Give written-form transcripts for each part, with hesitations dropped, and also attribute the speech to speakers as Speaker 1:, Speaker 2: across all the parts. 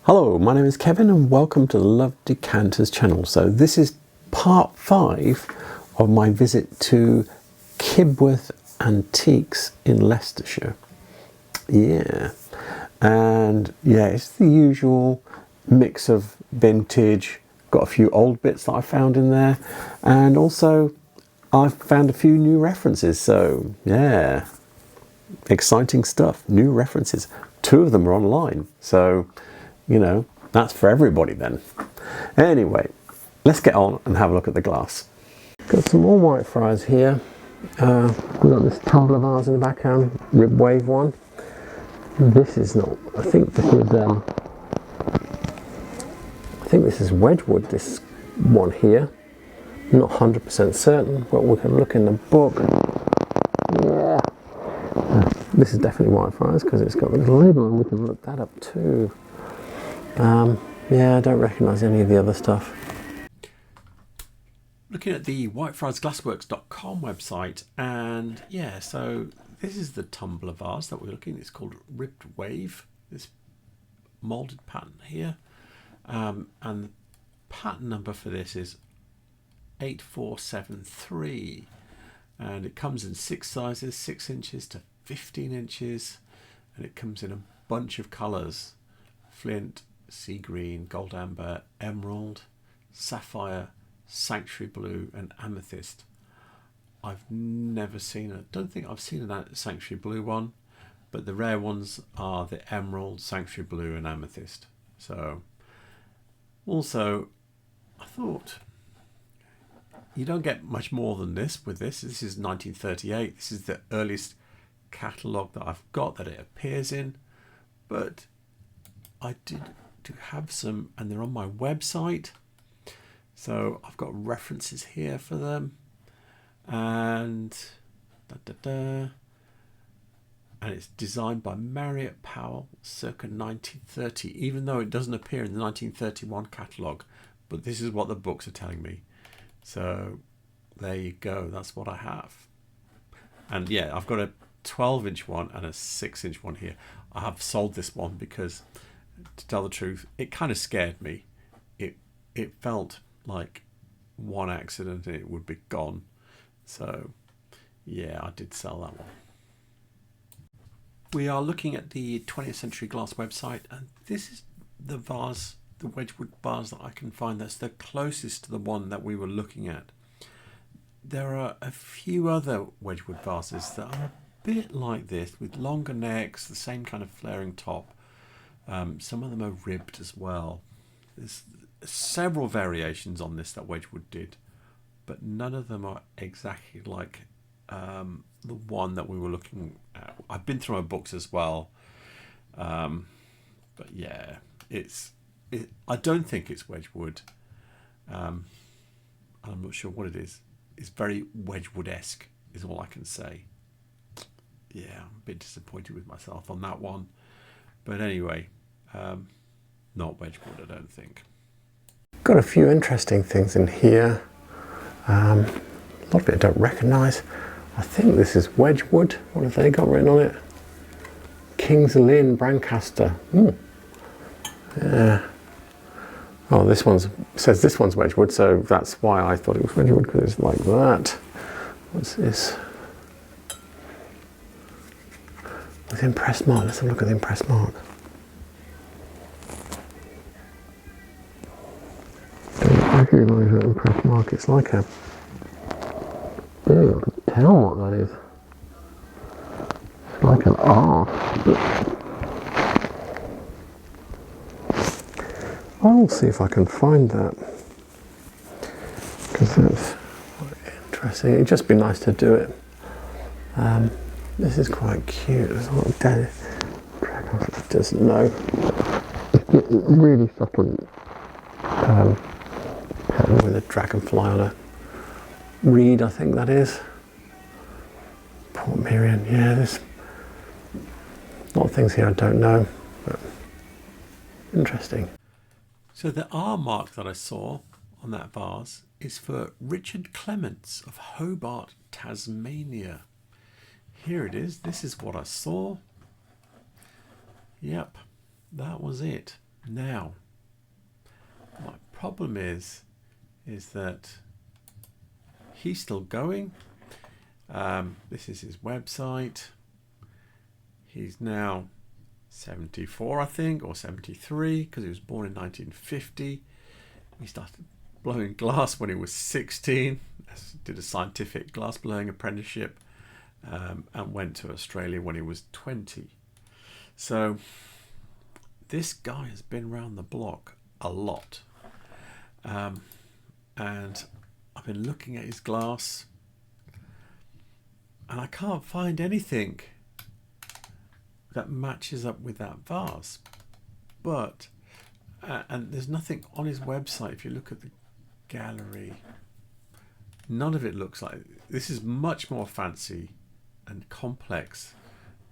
Speaker 1: Hello, my name is Kevin and welcome to the Love Decanters channel. So this is part 5 of my visit to Kibworth Antiques in Leicestershire. Yeah, and yeah, it's the usual mix of vintage, got a few old bits that I found in there, and also I've found a few new references. So yeah, exciting stuff, new references. 2 of them are online, so you know, that's for everybody then. Anyway, let's get on and have a look at the glass. Got some more Whitefriars here. We've got this tumbler vase in the background, rib wave one. This is not, I think this is Wedgwood, this one here. I'm not 100% certain, but we can look in the book. Yeah. This is definitely Whitefriars because it's got the little label and we can look that up too. Yeah, I don't recognise any of the other stuff. Looking at the whitefriarsglassworks.com website, and yeah, so this is the tumbler vase that we're looking at. It's called Ribbed Wave, this moulded pattern here, and the pattern number for this is 8473, and it comes in 6 sizes, 6 inches to 15 inches, and it comes in a bunch of colours: flint, sea green, gold amber, emerald, sapphire, sanctuary blue and amethyst. I've never seen it. Don't think I've seen a sanctuary blue one, but the rare ones are the emerald, sanctuary blue and amethyst. So also I thought you don't get much more than this with this. This is 1938. This is the earliest catalogue that I've got that it appears in, but I did to have some, and they're on my website, so I've got references here for them, and and it's designed by Marriott Powell circa 1930, even though it doesn't appear in the 1931 catalogue, but this is what the books are telling me. So there you go, that's what I have. And yeah, I've got a 12-inch one and a 6-inch one here. I have sold this one because, to tell the truth, it kind of scared me. It felt like one accident and it would be gone. So yeah, I did sell that one. We are looking at the 20th Century Glass website, and this is the vase, the Wedgwood vase that I can find that's the closest to the one that we were looking at. There are a few other Wedgwood vases that are a bit like this, with longer necks, the same kind of flaring top. Some of them are ribbed as well. There's several variations on this that Wedgwood did, but none of them are exactly like the one that we were looking at. I've been through my books as well, but yeah, I don't think it's Wedgwood. I'm not sure what it is. It's very Wedgwood-esque is all I can say. Yeah, I'm a bit disappointed with myself on that one. But anyway, not Wedgwood, I don't think. Got a few interesting things in here. A lot of it I don't recognise. I think this is Wedgwood. What have they got written on it? King's Lynn, Brancaster. Yeah. Oh, this says this one's Wedgwood, so that's why I thought it was Wedgwood, because it's like that. What's this? With impressed mark. Let's have a look at the impressed mark. I recognise that impressed mark. It's like a... Ew, I can tell what that is. It's like an R. I'll see if I can find that, because that's interesting. It'd just be nice to do it. This is quite cute. There's a lot of dragon. Doesn't know. It's really subtle pattern with a dragonfly on a reed, I think that is. Port Miriam. Yeah, there's a lot of things here I don't know, but interesting. So the R mark that I saw on that vase is for Richard Clements of Hobart, Tasmania. Here it is. This is what I saw. Yep, that was it. Now, my problem is that he's still going. This is his website. He's now 74, I think, or 73, because he was born in 1950. He started blowing glass when he was 16, did a scientific glass blowing apprenticeship, and went to Australia when he was 20. So this guy has been around the block a lot. And I've been looking at his glass, and I can't find anything that matches up with that vase. But and there's nothing on his website. If you look at the gallery, none of it looks like this. Is much more fancy and complex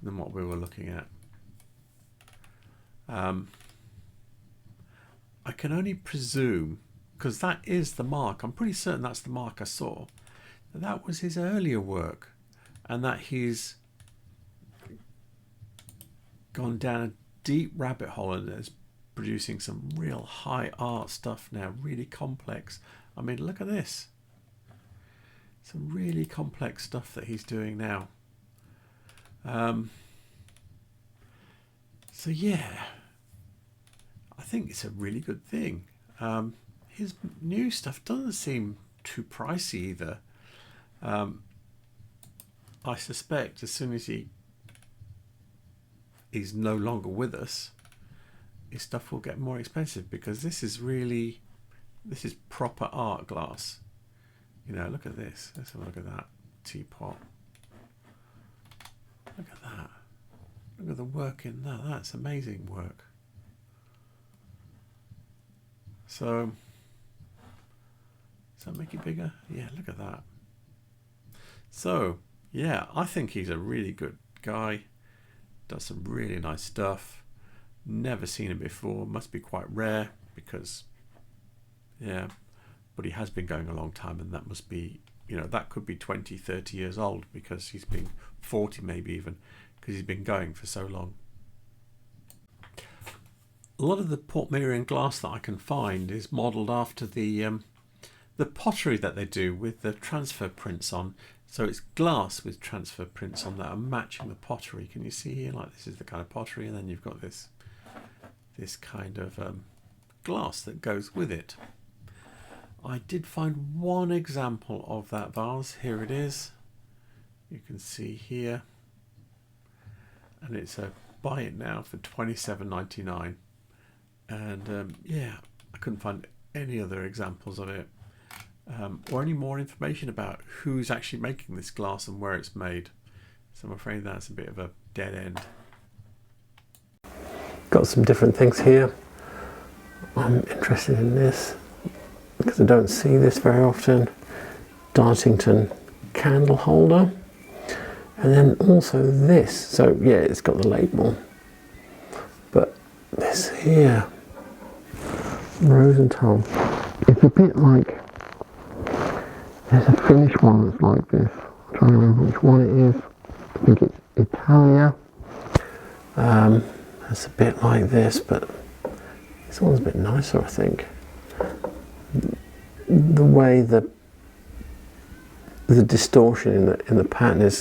Speaker 1: than what we were looking at. I can only presume, because that is the mark, I'm pretty certain that's the mark I saw, that was his earlier work, and that he's gone down a deep rabbit hole and is producing some real high art stuff now, really complex. I mean, look at this. Some really complex stuff that he's doing now. So yeah, I think it's a really good thing. His new stuff doesn't seem too pricey either. I suspect as soon as he's no longer with us, his stuff will get more expensive, because this is proper art glass. You know, look at this. Let's have a look at that teapot. Look at that. Look at the work in that. That's amazing work. So, does that make it bigger? Yeah, look at that. So, yeah, I think he's a really good guy. Does some really nice stuff. Never seen him before. Must be quite rare, because, yeah, but he has been going a long time, and that must be, you know, that could be 20, 30 years old, because he's been 40 maybe even, because he's been going for so long. A lot of the Portmeirion glass that I can find is modelled after the pottery that they do with the transfer prints on. So it's glass with transfer prints on that are matching the pottery. Can you see here? Like, this is the kind of pottery, and then you've got this kind of glass that goes with it. I did find one example of that vase. Here it is. You can see here, and it's a buy it now for $27.99. And yeah, I couldn't find any other examples of it, or any more information about who's actually making this glass and where it's made. So I'm afraid that's a bit of a dead end. Got some different things here. I'm interested in this because I don't see this very often. Dartington candle holder, and then also this. So yeah, it's got the label, but this here, Rosenthal, it's a bit like, there's a Finnish one that's like this. I'm trying to remember which one it is. I think it's Italia. It's a bit like this, but this one's a bit nicer, I think. The way the distortion in the pattern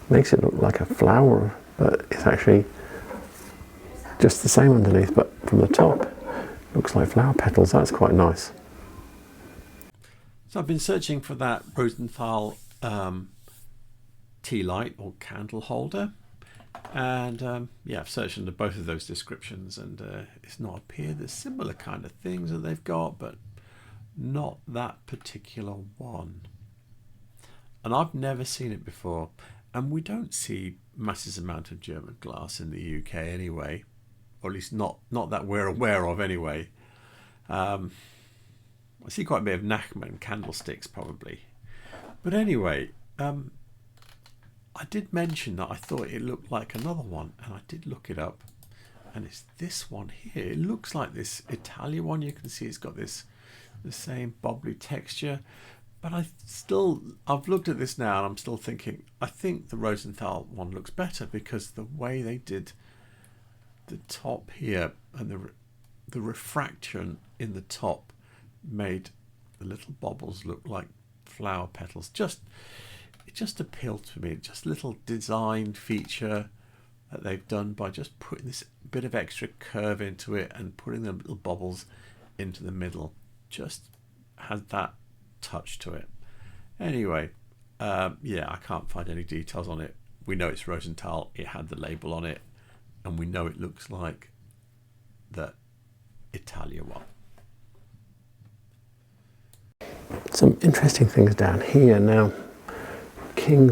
Speaker 1: makes it look like a flower, but it's actually just the same underneath, but from the top looks like flower petals. That's quite nice. So I've been searching for that Rosenthal tea light or candle holder, and yeah, I've searched under both of those descriptions, and it's not appeared. There's similar kind of things that they've got, but not that particular one. And I've never seen it before, and we don't see massive amount of German glass in the UK anyway, or at least not that we're aware of anyway. I see quite a bit of Nachman candlesticks probably, but anyway, I did mention that I thought it looked like another one, and I did look it up, and it's this one here. It looks like this Italia one. You can see it's got the same bobbly texture, but I've looked at this now and I'm still thinking, I think the Rosenthal one looks better, because the way they did the top here and the refraction in the top made the little baubles look like flower petals. It just appealed to me. Just a little design feature that they've done by just putting this bit of extra curve into it and putting the little bubbles into the middle. Just had that touch to it. Anyway, yeah, I can't find any details on it. We know it's Rosenthal. It had the label on it, and we know it looks like the Italia one. Some interesting things down here now.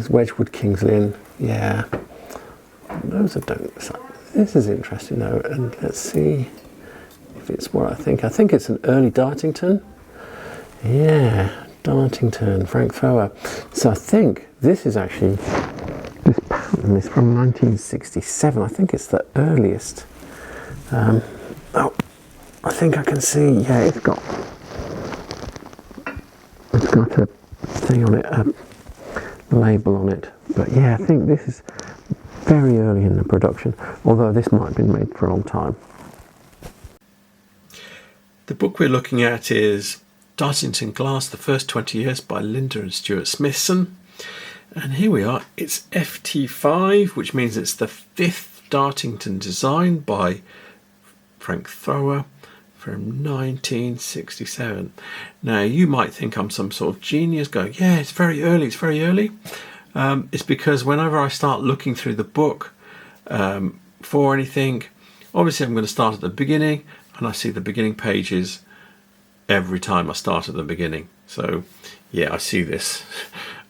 Speaker 1: Wedgwood King's Lynn, yeah. Those don't. This is interesting though, and let's see if it's what I think. I think it's an early Dartington. Yeah, Dartington, Frank Foer. So I think this is actually, this pattern is from 1967. I think it's the earliest. Oh, I think I can see. Yeah, it's got a thing on it, a label on it. But yeah, I think this is very early in the production, although this might have been made for a long time. The book we're looking at is Dartington Glass, The First 20 Years by Linda and Stuart Smithson. And here we are, it's FT5, which means it's the fifth Dartington design by Frank Thrower from 1967. Now, you might think I'm some sort of genius going, yeah, it's very early, it's very early. It's because whenever I start looking through the book for anything, obviously I'm going to start at the beginning, and I see the beginning pages every time I start at the beginning. So yeah, I see this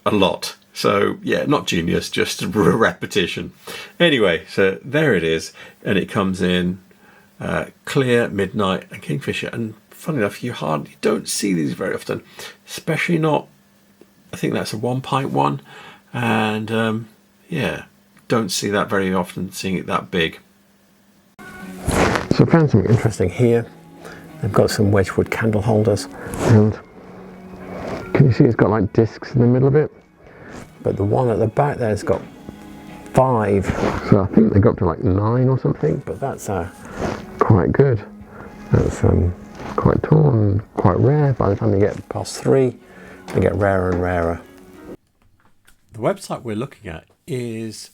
Speaker 1: a lot. So yeah, not genius, just repetition. Anyway, so there it is, and it comes in clear, midnight, and kingfisher. And funny enough, you don't see these very often, especially not. I think that's a 1.1, and yeah, don't see that very often. Seeing it that big. So I found something interesting here. They've got some Wedgwood candle holders, and can you see it's got like discs in the middle of it? But the one at the back there's got 5, so I think they got up to like 9 or something. But that's quite good. That's quite tall and quite rare. By the time you get past 3, they get rarer and rarer. The website we're looking at is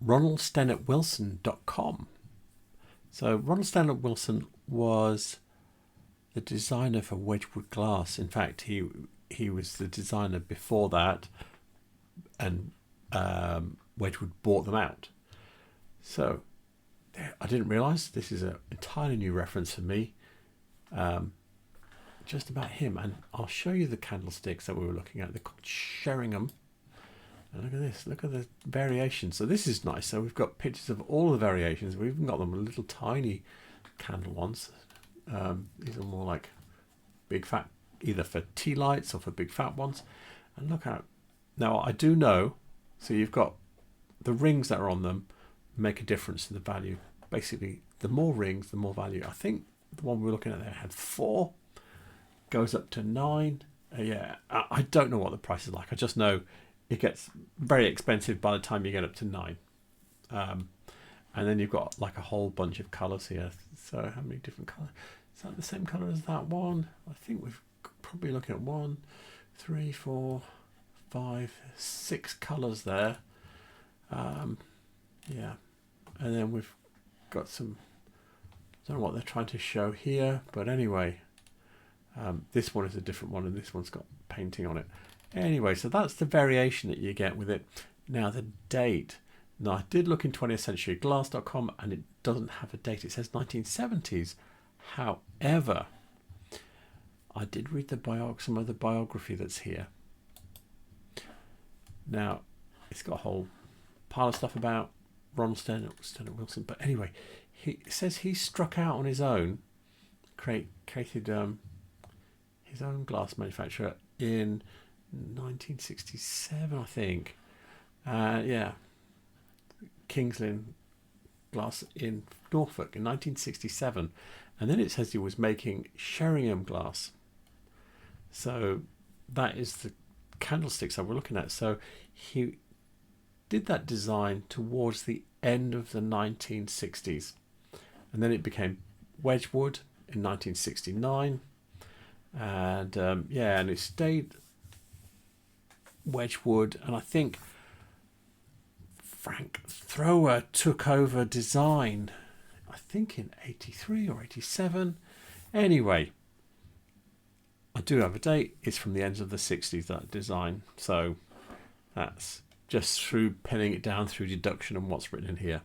Speaker 1: ronaldstennettwilson.com. So Ronald Stennett Wilson was the designer for Wedgwood Glass. In fact, he was the designer before that, and Wedgwood bought them out. So I didn't realise this is an entirely new reference for me, just about him. And I'll show you the candlesticks that we were looking at. They're called Sheringham. And look at this, look at the variations. So this is nice. So we've got pictures of all the variations. We've even got them little tiny candle ones. These are more like big fat, either for tea lights or for big fat ones. And look out. Now I do know, so you've got the rings that are on them make a difference to the value. Basically, the more rings, the more value. I think the one we were looking at there had 4, goes up to 9. Yeah, I don't know what the price is like. I just know it gets very expensive by the time you get up to 9. And then you've got like a whole bunch of colours here. So how many different colours? Is that the same colour as that one? I think we've probably looking at 1, 3, 4, 5, 6 colours there. Yeah, and then we've got some, I don't know what they're trying to show here, but anyway, this one is a different one, and this one's got painting on it. Anyway, so that's the variation that you get with it. Now the date. Now I did look in 20thcenturyglass.com, and it doesn't have a date. It says 1970s. However, I did read some of the biography that's here. Now, it's got a whole pile of stuff about Ronald Stennett Wilson. But anyway, it says he struck out on his own, created his own glass manufacturer in 1967, I think. Yeah, King's Lynn Glass in Norfolk in 1967. And then it says he was making Sheringham glass. So that is the candlesticks that we're looking at. So he did that design towards the end of the 1960s, and then it became Wedgwood in 1969, and yeah, and it stayed Wedgwood, and I think Frank Thrower took over design, I think in 83 or 87. Anyway, I do have a date. It's from the ends of the 60s, that design. So that's just through pinning it down through deduction and what's written in here.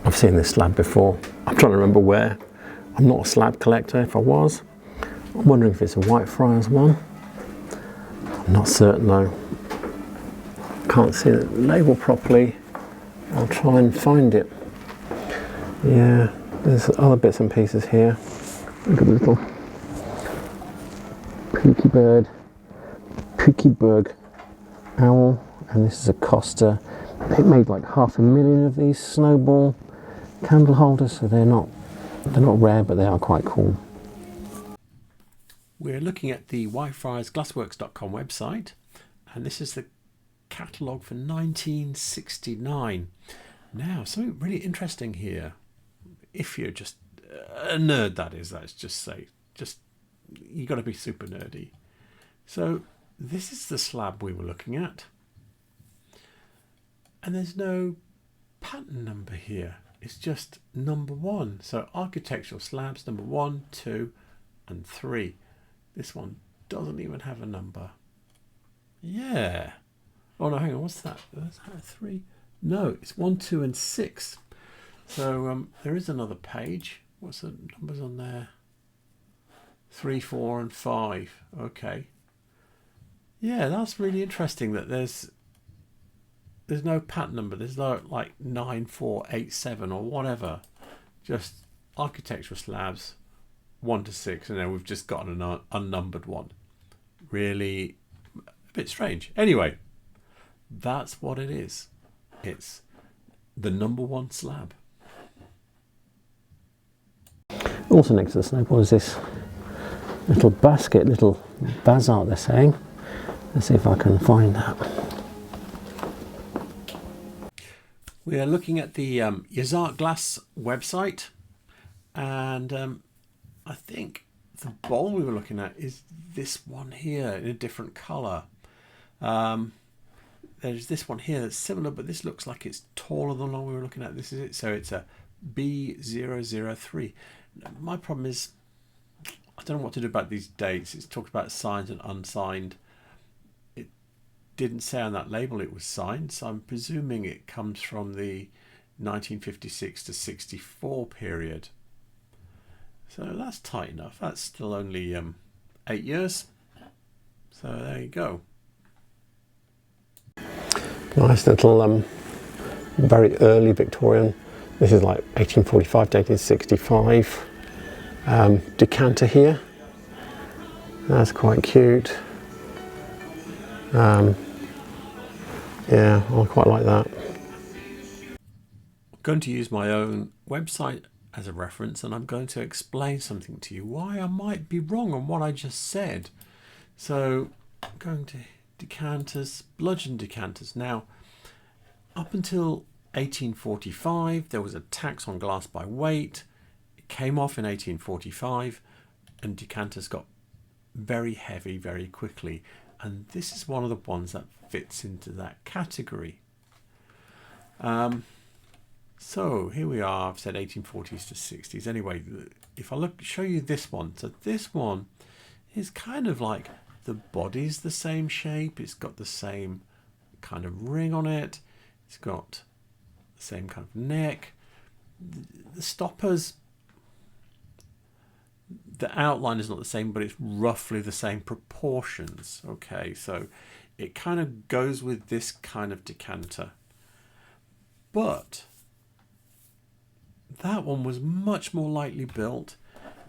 Speaker 2: I've seen this slab before. I'm trying to remember where. I'm not a slab collector. If I was, I'm wondering if it's a Whitefriars one. I'm not certain though. Can't see the label properly. I'll try and find it. Yeah, there's other bits and pieces here. Look at the little Peakyburg owl, and this is a Costa. They made like 500,000 of these snowball candle holders, so they're not rare, but they are quite cool.
Speaker 1: We're looking at the whitefriarsglassworks.com website, and this is the catalogue for 1969. Now, something really interesting here. If you're just a nerd, that's just you got to be super nerdy. So this is the slab we were looking at, and there's no pattern number here. It's just number 1. So architectural slabs number 1, 2, and 3. This one doesn't even have a number. Yeah. Oh no, hang on. What's that? Is that 3? No, it's 1, 2, and 6. So there is another page. What's the numbers on there? 3, 4, and 5. Okay. Yeah, that's really interesting that there's no pattern number. There's no like 9, 4, 8, 7 or whatever. Just architectural slabs 1 to 6, and then we've just got an unnumbered one. Really a bit strange. Anyway, that's what it is. It's the number 1 slab.
Speaker 2: Also next to the snowball is this little basket, little basalt they're saying. Let's see if I can find that.
Speaker 1: We are looking at the Danish Glass website, and I think the bowl we were looking at is this one here in a different colour. There's this one here that's similar, but this looks like it's taller than the one we were looking at. This is it. So it's a B003. My problem is I don't know what to do about these dates. It's talked about signed and unsigned. It didn't say on that label it was signed, so I'm presuming it comes from the 1956 to 64 period. So that's tight enough. That's still only 8 years. So there you go.
Speaker 2: Nice little very early Victorian. This is like 1845 to 1865. Decanter here. That's quite cute. Yeah, I quite like that.
Speaker 1: I'm going to use my own website as a reference, and I'm going to explain something to you why I might be wrong on what I just said. So I'm going to decanters, bludgeon decanters. Now, up until 1845, there was a tax on glass by weight. It came off in 1845, and decanters got very heavy very quickly. And this is one of the ones that fits into that category. So here we are. I've said 1840s to 60s. Anyway, if I show you this one. So this one is kind of like the body's the same shape. It's got the same kind of ring on it. It's got the same kind of neck. The stoppers, the outline is not the same, but it's roughly the same proportions. Okay, so it kind of goes with this kind of decanter. But that one was much more lightly built.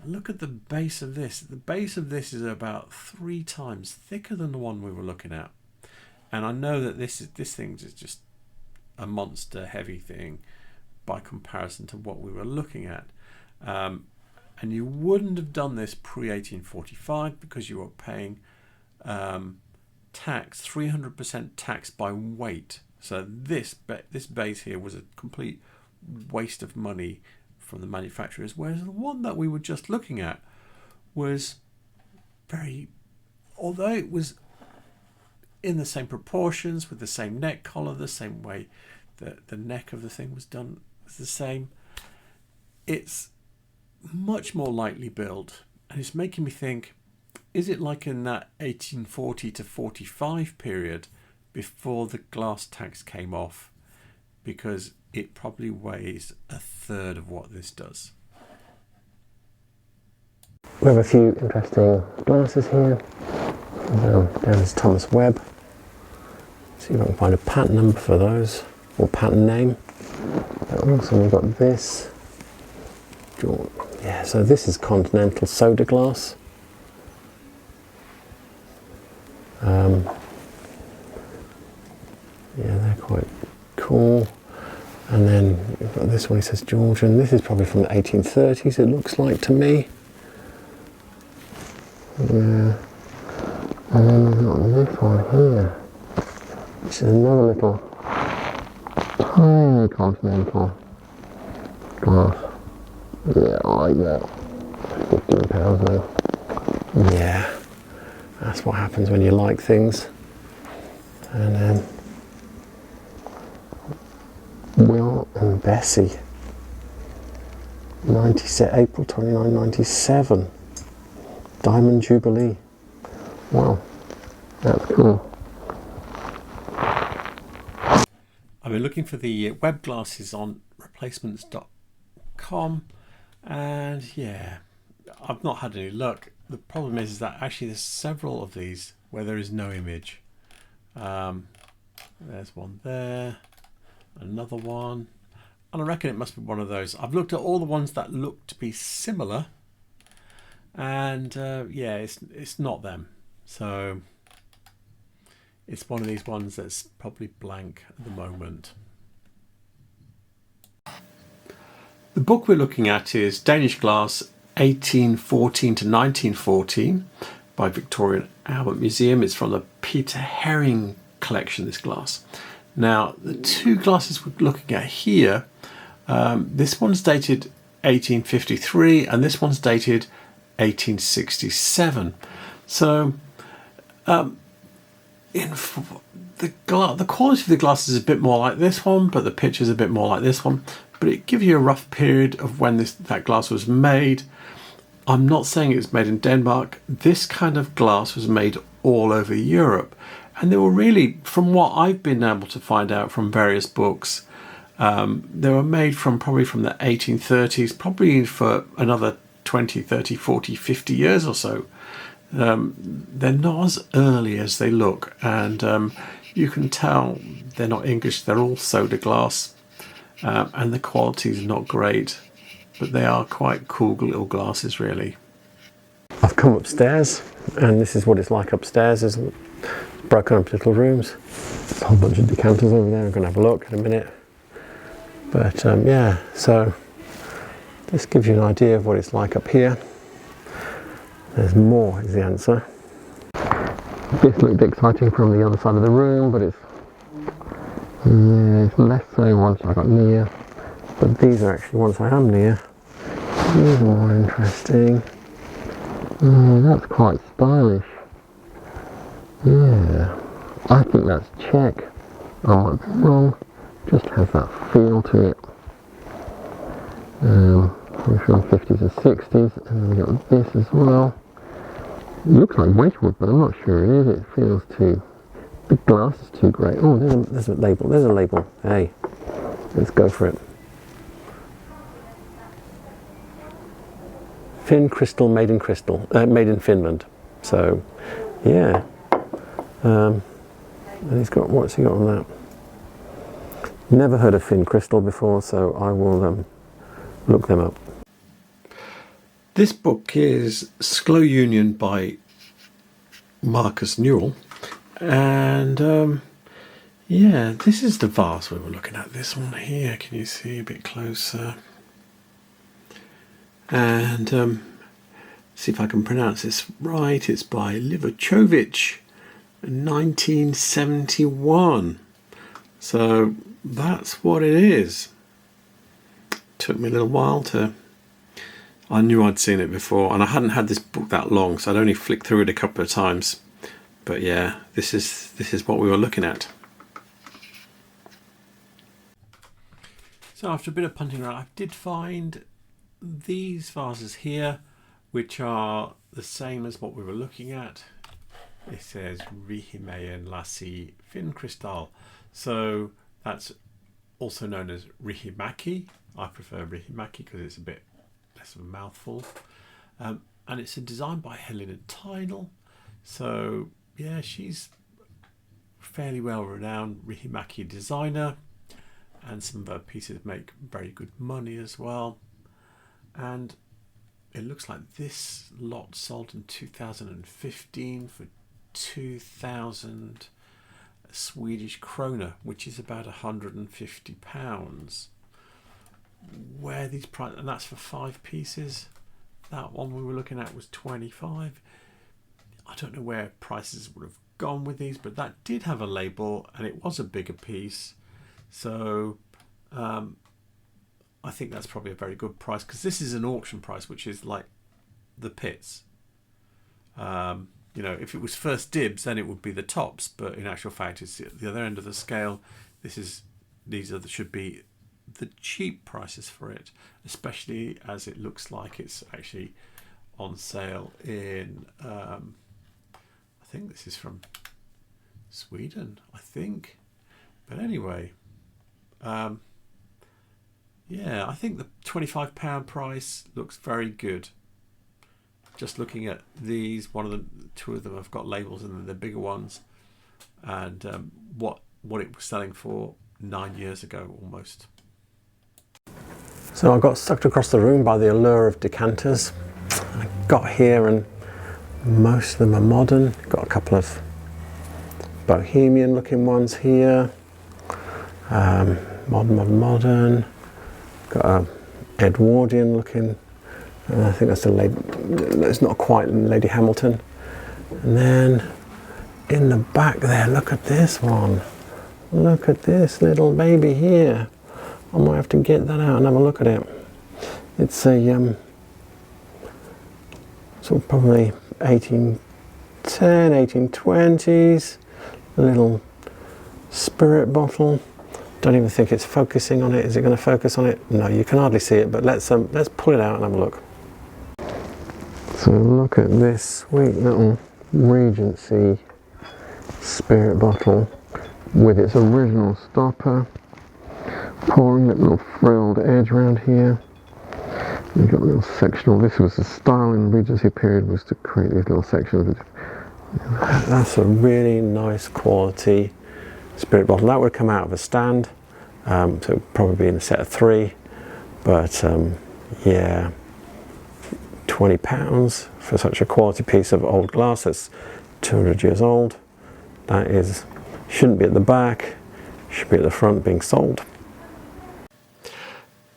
Speaker 1: Look at the base of this. The base of this is about 3 times thicker than the one we were looking at. And I know that this thing is just a monster heavy thing by comparison to what we were looking at. And you wouldn't have done this pre-1845 because you were paying tax, 300% tax by weight. So this base here was a complete waste of money from the manufacturers, whereas the one that we were just looking at was very, although it was in the same proportions, with the same neck collar, the same way that the neck of the thing was done was the same, it's much more lightly built, and it's making me think, is it like in that 1840 to 45 period before the glass tax came off? Because it probably weighs a third of what this does.
Speaker 2: We have a few interesting glasses here. There's Thomas Webb. See if I can find a patent number for those, or patent name. But also we've got this. Yeah, so this is Continental Soda Glass. Yeah, they're quite cool. And then you've got this one, it says Georgian. This is probably from the 1830s, it looks like to me. Yeah. And then we've got this one here, which is another little tiny Continental glass. Yeah, I like that. £15 though. Yeah, that's what happens when you like things. And then Will and Bessie, April 29, 97. Diamond Jubilee. Wow, that's cool.
Speaker 1: I've been looking for the web glasses on replacements.com, and yeah, I've not had any luck. The problem is that actually there's several of these where there is no image. There's one there, another one, and I reckon it must be one of those. I've looked at all the ones that look to be similar, and yeah, it's not them. So it's one of these ones that's probably blank at the moment. The book we're looking at is Danish Glass 1814 to 1914 by Victoria and Albert Museum. It's from the Peter Herring collection, this glass. Now, the two glasses we're looking at here, this one's dated 1853 and this one's dated 1867. So the quality of the glass is a bit more like this one, but the picture's a bit more like this one. But it gives you a rough period of when that glass was made. I'm not saying it's made in Denmark. This kind of glass was made all over Europe. And they were really, from what I've been able to find out from various books, they were made probably from the 1830s, probably for another 20, 30, 40, 50 years or so. They're not as early as they look, and you can tell they're not English, they're all soda glass, and the quality is not great, but they are quite cool little glasses really.
Speaker 2: I've come upstairs, and this is what it's like upstairs. There's broken up little rooms. There's a whole bunch of decanters over there. I'm going to have a look in a minute. But yeah, so this gives you an idea of what it's like up here. There's more is the answer. This looked exciting from the other side of the room, but it's less so once I got near. But these are actually once I am near. These are more interesting. That's quite stylish. Yeah, I think that's Czech. I might be wrong. Just has that feel to it. Probably from 50s or 60s, and then we've got this as well. It looks like Wedgwood, but I'm not sure it is. It feels too... The glass is too great. Oh, there's a label. There's a label. Hey, let's go for it. Finn crystal, made in Finland. So, yeah. And he's got, what's he got on that? Never heard of Finn crystal before, so I will look them up.
Speaker 1: This book is Sklo Union by Marcus Newhall, and yeah, this is the vase we were looking at. This one here, can you see a bit closer? And see if I can pronounce this right. It's by Livakovic, 1971. So that's what it is. took me a little while to... I knew I'd seen it before, and I hadn't had this book that long, so I'd only flicked through it a couple of times. But yeah, this is what we were looking at. So after a bit of punting around, I did find these vases here, which are the same as what we were looking at. It says Rihimeyen Lassi Fin Crystal. So that's also known as Rihimaki. I prefer Rihimaki because it's a bit less of a mouthful. And it's a design by Helena Tynell. So yeah, she's fairly well renowned Rihimaki designer, and some of her pieces make very good money as well. And it looks like this lot sold in 2015 for 2,000 Swedish krona, which is about £150. Where these prices, and that's for 5 pieces. That one we were looking at was 25. I don't know where prices would have gone with these, but that did have a label and it was a bigger piece. So I think that's probably a very good price, because this is an auction price, which is like the pits. You know, if it was first dibs, then it would be the tops, but in actual fact, it's the other end of the scale. These should be the cheap prices for it, especially as it looks like it's actually on sale in. I think this is from Sweden, I think. But anyway, yeah, I think the £25 price looks very good. Just looking at these, two of them have got labels in them, the bigger ones, and what it was selling for 9 years ago almost.
Speaker 2: So I got sucked across the room by the allure of decanters. I got here and most of them are modern. Got a couple of bohemian looking ones here. Modern. Got a Edwardian looking. I think that's a lady. It's not quite Lady Hamilton. And then in the back there, look at this one. Look at this little baby here. I might have to get that out and have a look at it. It's a sort of probably 1810, 1820s. A little spirit bottle. Don't even think it's focusing on it. Is it going to focus on it? No, you can hardly see it. But let's pull it out and have a look. So look at this sweet little Regency spirit bottle with its original stopper. Pouring that little frilled edge around here. You've got a little sectional. This was the style in the Regency period, was to create these little sections. That's a really nice quality spirit bottle. That would come out of a stand, so it would probably be in a set of 3. But yeah, £20 for such a quality piece of old glass that's 200 years old. That shouldn't be at the back, should be at the front being sold.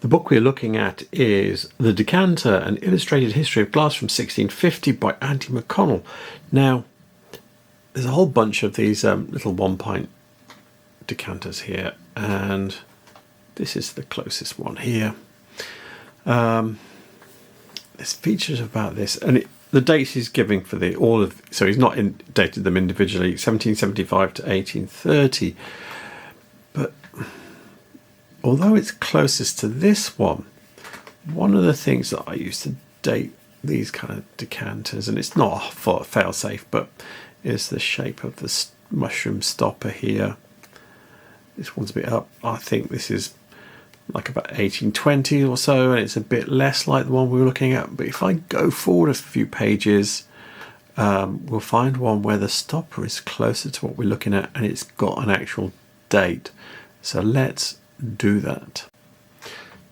Speaker 1: The book we're looking at is The Decanter, An Illustrated History of Glass from 1650 by Andy McConnell. Now, there's a whole bunch of these little 1-pint decanters here, and this is the closest one here. There's features about this, and the dates he's giving for so he's not dated them individually, 1775 to 1830. But although it's closest to this one of the things that I used to date these kind of decanters, and it's not a fail-safe, but is the shape of the mushroom stopper here. This one's a bit up. I think this is like about 1820 or so, and it's a bit less like the one we were looking at. But if I go forward a few pages, we'll find one where the stopper is closer to what we're looking at, and it's got an actual date. So let's do that.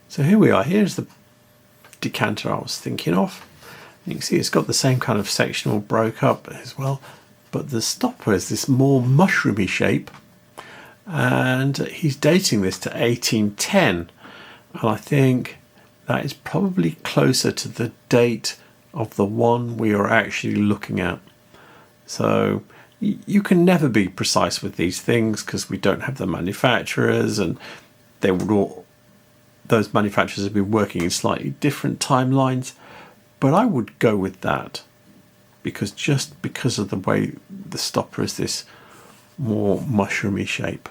Speaker 1: So here we are. Here's the decanter I was thinking of. You can see it's got the same kind of sectional broke up as well, but the stopper is this more mushroomy shape, and he's dating this to 1810, and I think that is probably closer to the date of the one we are actually looking at. So you can never be precise with these things because we don't have the manufacturers, and they would all those manufacturers have been working in slightly different timelines, but I would go with that, because just because of the way the stopper is this more mushroomy shape.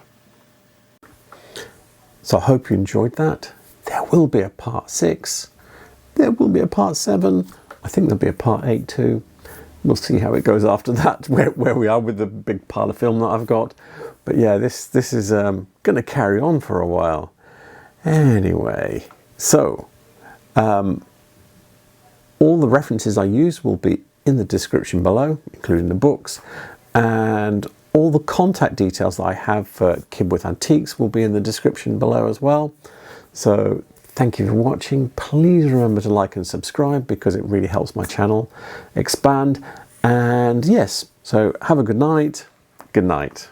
Speaker 1: So I hope you enjoyed that. There will be a part 6. There will be a part 7. I think there'll be a part 8 too. We'll see how it goes after that, where we are with the big pile of film that I've got. But yeah, this is going to carry on for a while. Anyway, so all the references I use will be in the description below, including the books, and all the contact details that I have for Kibworth Antiques will be in the description below as well. So thank you for watching. Please remember to like and subscribe, because it really helps my channel expand. And yes, so have a good night. Good night.